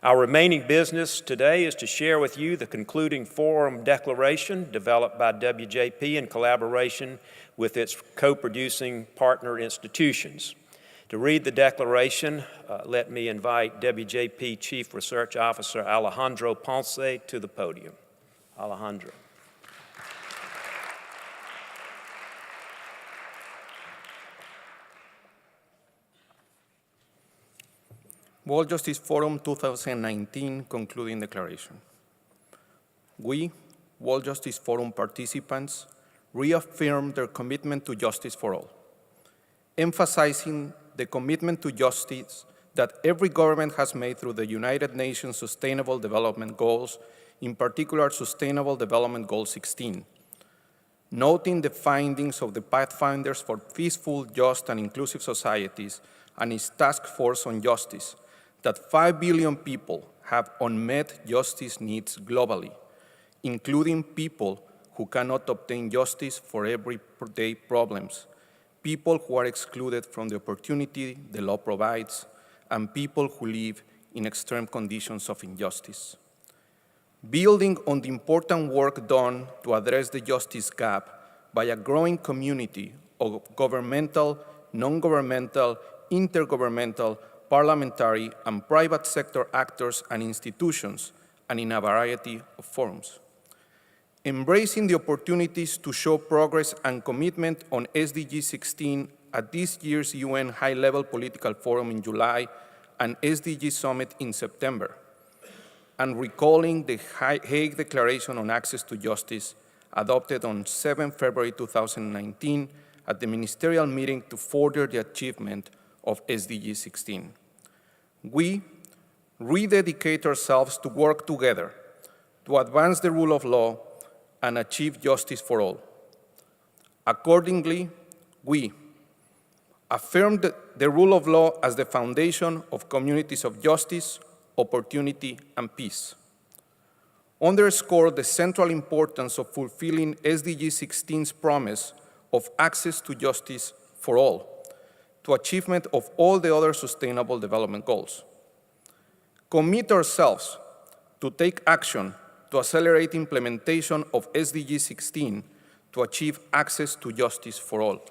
Our remaining business today is to share with you the concluding forum declaration developed by WJP in collaboration with its co-producing partner institutions. To read the declaration, let me invite WJP Chief Research Officer Alejandro Ponce to the podium. Alejandro. World Justice Forum 2019 concluding declaration. We, World Justice Forum participants, reaffirm their commitment to justice for all, emphasizing the commitment to justice that every government has made through the United Nations Sustainable Development Goals, in particular Sustainable Development Goal 16, noting the findings of the Pathfinders for Peaceful, Just, and Inclusive Societies and its Task Force on Justice, that 5 billion people have unmet justice needs globally, including people who cannot obtain justice for everyday problems, people who are excluded from the opportunity the law provides, and people who live in extreme conditions of injustice. Building on the important work done to address the justice gap by a growing community of governmental, non-governmental, intergovernmental, parliamentary, and private sector actors and institutions, and in a variety of forums. Embracing the opportunities to show progress and commitment on SDG 16 at this year's UN High-Level Political Forum in July and SDG Summit in September, and recalling the Hague Declaration on Access to Justice adopted on 7 February 2019 at the ministerial meeting to further the achievement of SDG 16. We rededicate ourselves to work together to advance the rule of law and achieve justice for all. Accordingly, we affirm the rule of law as the foundation of communities of justice, opportunity, and peace. Underscore the central importance of fulfilling SDG 16's promise of access to justice for all, to achievement of all the other Sustainable Development Goals. Commit ourselves to take action to accelerate implementation of SDG 16 to achieve access to justice for all.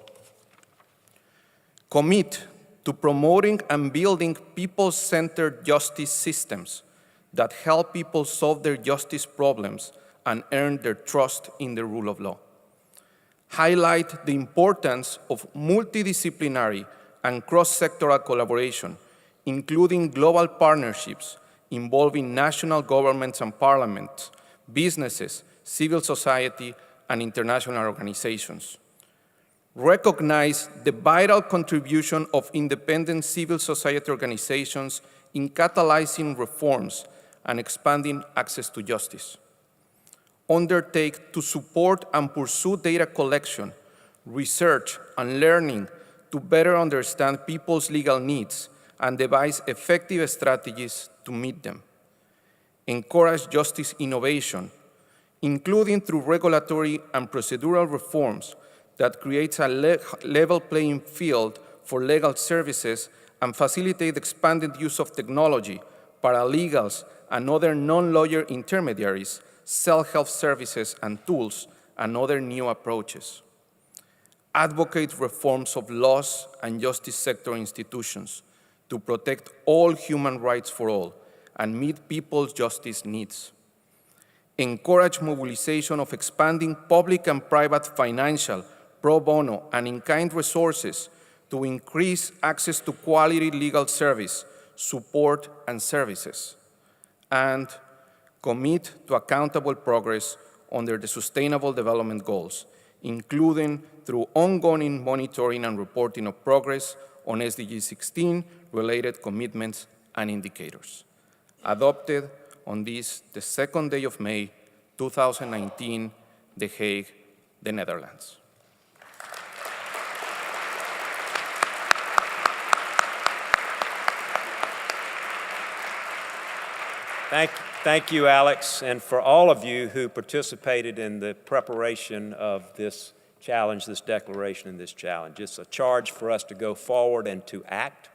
Commit to promoting and building people-centered justice systems that help people solve their justice problems and earn their trust in the rule of law. Highlight the importance of multidisciplinary and cross-sectoral collaboration, including global partnerships involving national governments and parliaments, businesses, civil society, and international organizations. Recognize the vital contribution of independent civil society organizations in catalyzing reforms and expanding access to justice. Undertake to support and pursue data collection, research, and learning to better understand people's legal needs and devise effective strategies to meet them. Encourage justice innovation, including through regulatory and procedural reforms that creates a level playing field for legal services and facilitate expanded use of technology, paralegals, and other non-lawyer intermediaries, self-help services and tools, and other new approaches. Advocate reforms of laws and justice sector institutions to protect all human rights for all and meet people's justice needs. Encourage mobilization of expanding public and private financial, pro bono, and in-kind resources to increase access to quality legal service, support, and services. And commit to accountable progress under the Sustainable Development Goals, including through ongoing monitoring and reporting of progress on SDG 16 related commitments and indicators. Adopted on this, the second day of May, 2019, The Hague, the Netherlands. Thank you, Alex, and for all of you who participated in the preparation of this challenge, this declaration, and this challenge. It's a charge for us to go forward and to act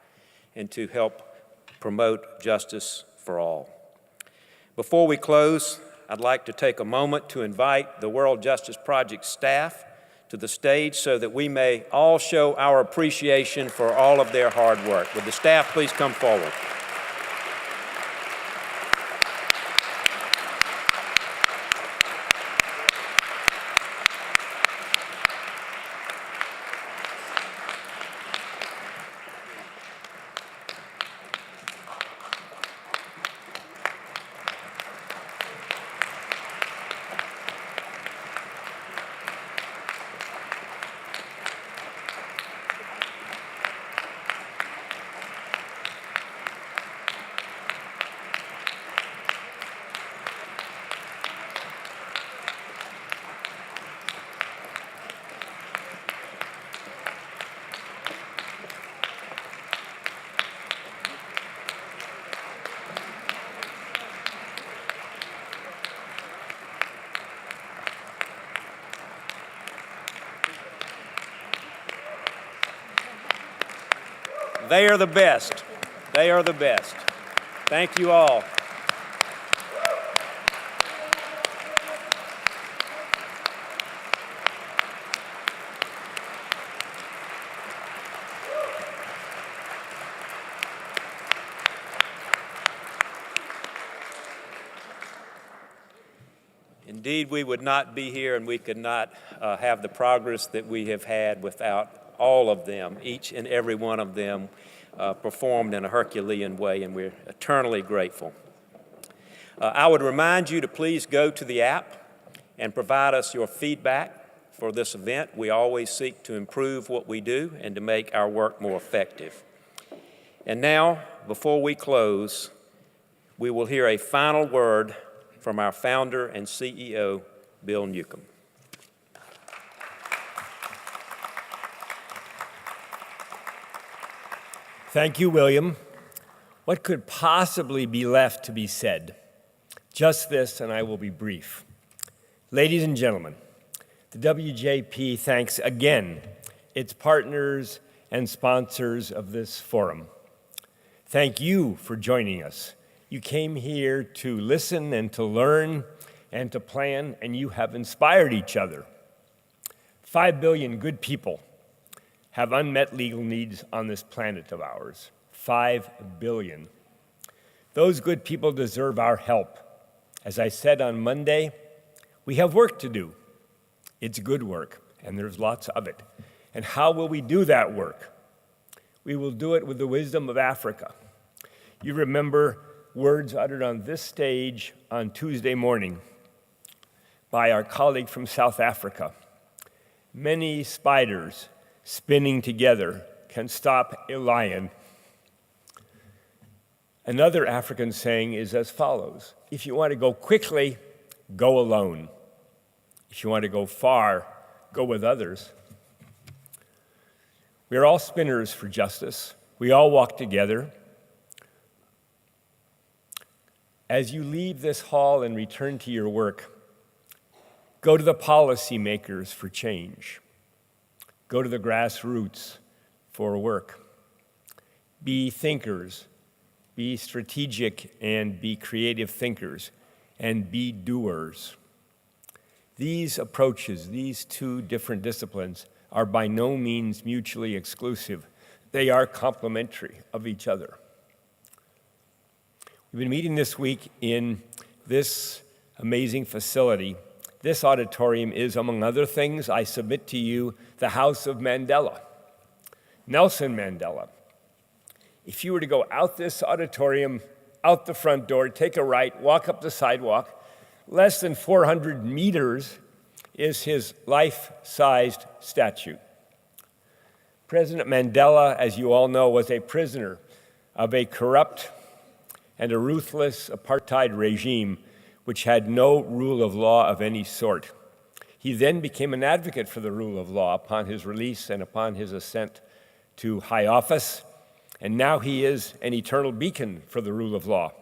and to help promote justice for all. Before we close, I'd like to take a moment to invite the World Justice Project staff to the stage so that we may all show our appreciation for all of their hard work. Would the staff please come forward? They are the best. They are the best. Thank you all. Indeed, we would not be here and we could not have the progress that we have had without all of them. Each and every one of them performed in a Herculean way, and we're eternally grateful. I would remind you to please go to the app and provide us your feedback for this event. We always seek to improve what we do and to make our work more effective. And now, before we close, we will hear a final word from our founder and CEO, Bill Neukom. Thank you, William. What could possibly be left to be said? Just this, and I will be brief. Ladies and gentlemen, the WJP thanks again its partners and sponsors of this forum. Thank you for joining us. You came here to listen and to learn and to plan, and you have inspired each other. 5 billion good people have unmet legal needs on this planet of ours. 5 billion. Those good people deserve our help. As I said on Monday, we have work to do. It's good work, and there's lots of it. And how will we do that work? We will do it with the wisdom of Africa. You remember words uttered on this stage on Tuesday morning by our colleague from South Africa. Many spiders spinning together can stop a lion. Another African saying is as follows: if you want to go quickly, go alone. If you want to go far, go with others. We are all spinners for justice. We all walk together. As you leave this hall and return to your work, go to the policymakers for change. Go to the grassroots for work. Be thinkers, be strategic and be creative thinkers, and be doers. These approaches, these two different disciplines, are by no means mutually exclusive. They are complementary of each other. We've been meeting this week in this amazing facility. This auditorium is, among other things, I submit to you, the house of Mandela, Nelson Mandela. If you were to go out this auditorium, out the front door, take a right, walk up the sidewalk, less than 400 meters is his life-sized statue. President Mandela, as you all know, was a prisoner of a corrupt and a ruthless apartheid regime which had no rule of law of any sort. He then became an advocate for the rule of law upon his release and upon his ascent to high office, and now he is an eternal beacon for the rule of law.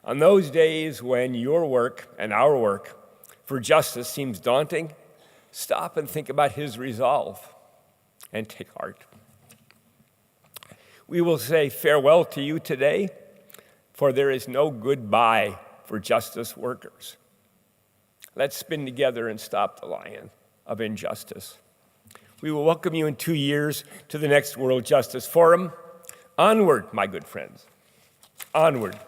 On those days when your work and our work for justice seems daunting, stop and think about his resolve and take heart. We will say farewell to you today, for there is no goodbye for justice workers. Let's spin together and stop the lion of injustice. We will welcome you in 2 years to the next World Justice Forum. Onward, my good friends. Onward.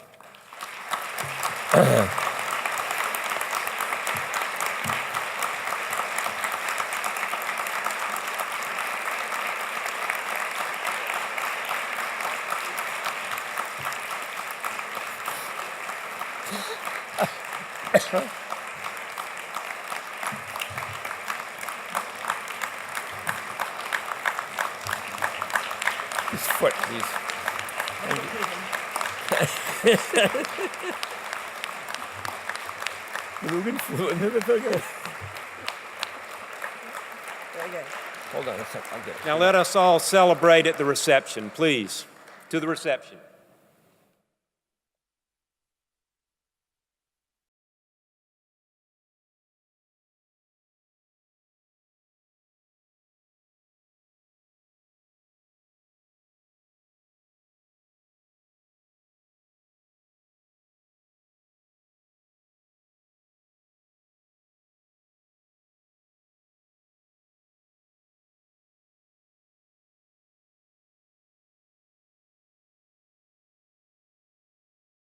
His foot, please. Hold on a second, I'll get it. Now let us all celebrate at the reception, please. To the reception.